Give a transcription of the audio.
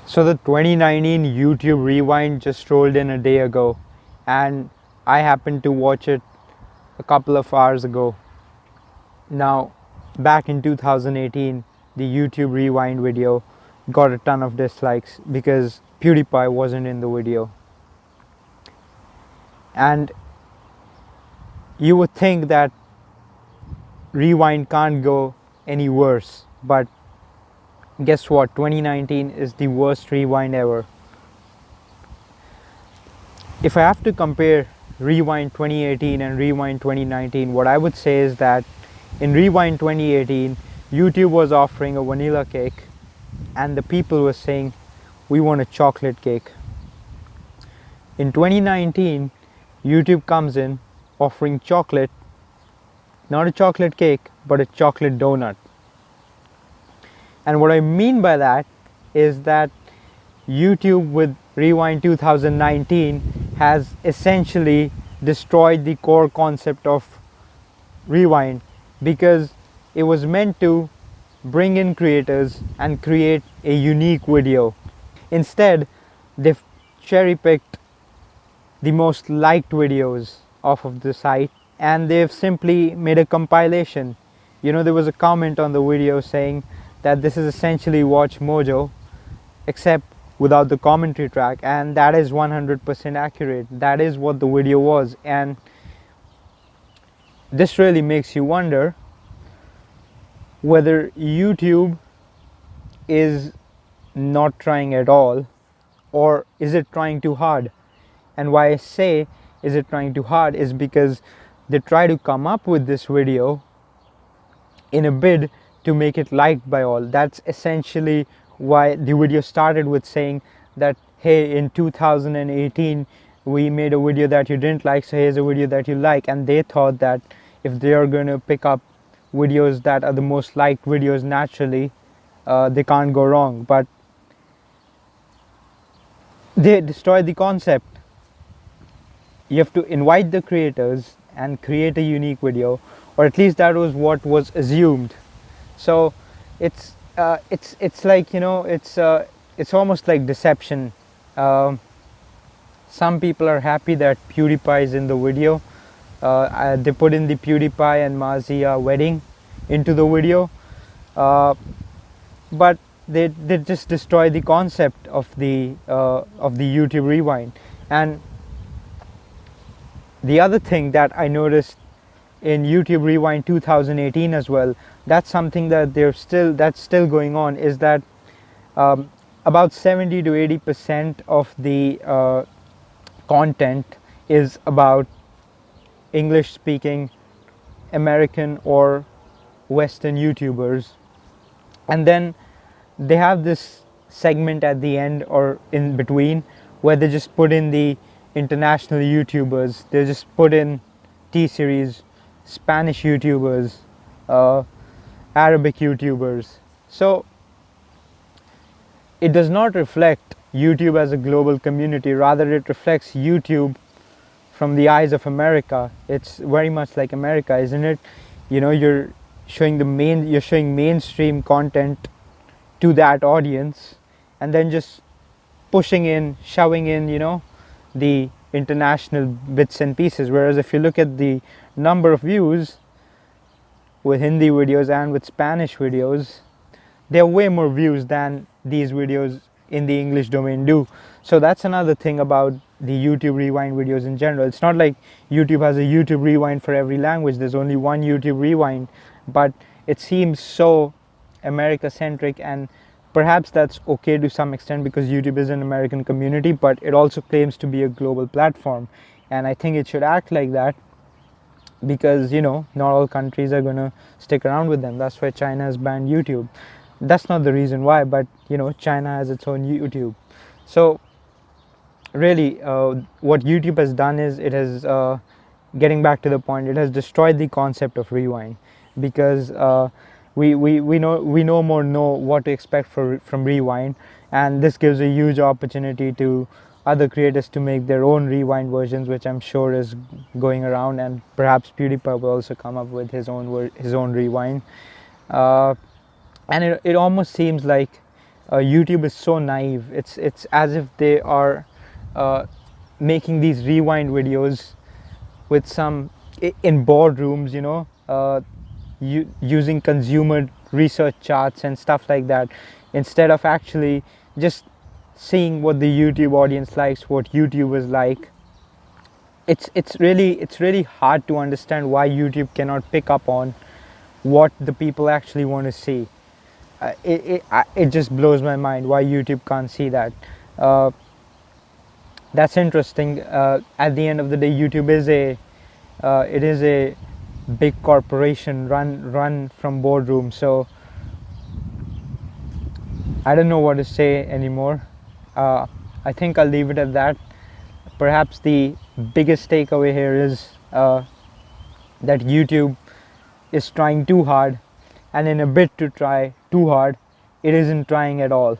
So the 2019 YouTube Rewind just rolled in a day ago, and I happened to watch it a couple of hours ago. Now, back in 2018, the YouTube Rewind video got a ton of dislikes because PewDiePie wasn't in the video. And you would think that Rewind can't go any worse, but guess what? 2019 is the worst Rewind ever. If I have to compare Rewind 2018 and Rewind 2019, what I would say is that in Rewind 2018, YouTube was offering a vanilla cake and the people were saying, we want a chocolate cake. In 2019, YouTube comes in offering chocolate, not a chocolate cake, but a chocolate donut. And what I mean by that is that YouTube with Rewind 2019 has essentially destroyed the core concept of Rewind, because it was meant to bring in creators and create a unique video. Instead, they've cherry picked the most liked videos off of the site and they've simply made a compilation. There was a comment on the video saying that this is essentially Watch Mojo except without the commentary track, and that is 100% accurate. That is what the video was, and this really makes you wonder whether YouTube is not trying at all, or is it trying too hard. And why I say is it trying too hard is because they try to come up with this video in a bid to make it liked by all. That's essentially why the video started with saying that, hey, in 2018 we made a video that you didn't like, so here's a video that you like. And they thought that if they are going to pick up videos that are the most liked videos naturally, they can't go wrong. But they destroyed the concept. You have to invite the creators and create a unique video, or at least that was what was assumed. So it's like, it's almost like deception. Some people are happy that PewDiePie is in the video. They put in the PewDiePie and Mazia wedding into the video, but they just destroy the concept of the YouTube Rewind. And the other thing that I noticed in YouTube Rewind 2018 as well, that's something that that's still going on, is that about 70 to 80% of the content is about English speaking American or Western YouTubers, and then they have this segment at the end or in between where they just put in the international YouTubers. They just put in T-series, Spanish YouTubers, Arabic YouTubers. So it does not reflect YouTube as a global community, rather it reflects YouTube from the eyes of America. It's very much like America, isn't it? You're showing mainstream content to that audience and then just shoving in the international bits and pieces. Whereas if you look at the number of views with Hindi videos and with Spanish videos, there are way more views than these videos in the English domain do. So that's another thing about the YouTube Rewind videos in general. It's not like YouTube has a YouTube Rewind for every language. There's only one YouTube Rewind, but it seems so America centric, and perhaps that's okay to some extent because YouTube is an American community, but it also claims to be a global platform, and I think it should act like that, because not all countries are going to stick around with them. That's why China has banned YouTube. That's not the reason why, but China has its own YouTube. So really what YouTube has done is, it has getting back to the point, it has destroyed the concept of Rewind, because we no more know what to expect from Rewind, and this gives a huge opportunity to other creators to make their own Rewind versions, which I'm sure is going around, and perhaps PewDiePie will also come up with his own Rewind. And it almost seems like YouTube is so naive. It's as if they are making these rewind videos with some in boardrooms, using consumer research charts and stuff like that, instead of actually just seeing what the YouTube audience likes, what YouTube is like. It's really hard to understand why YouTube cannot pick up on what the people actually want to see. It just blows my mind why YouTube can't see that. Uh, that's interesting. At the end of the day, YouTube is a big corporation run from boardroom. So I don't know what to say anymore. I think I'll leave it at that. Perhaps the biggest takeaway here is that YouTube is trying too hard, and in a bid to try too hard, it isn't trying at all.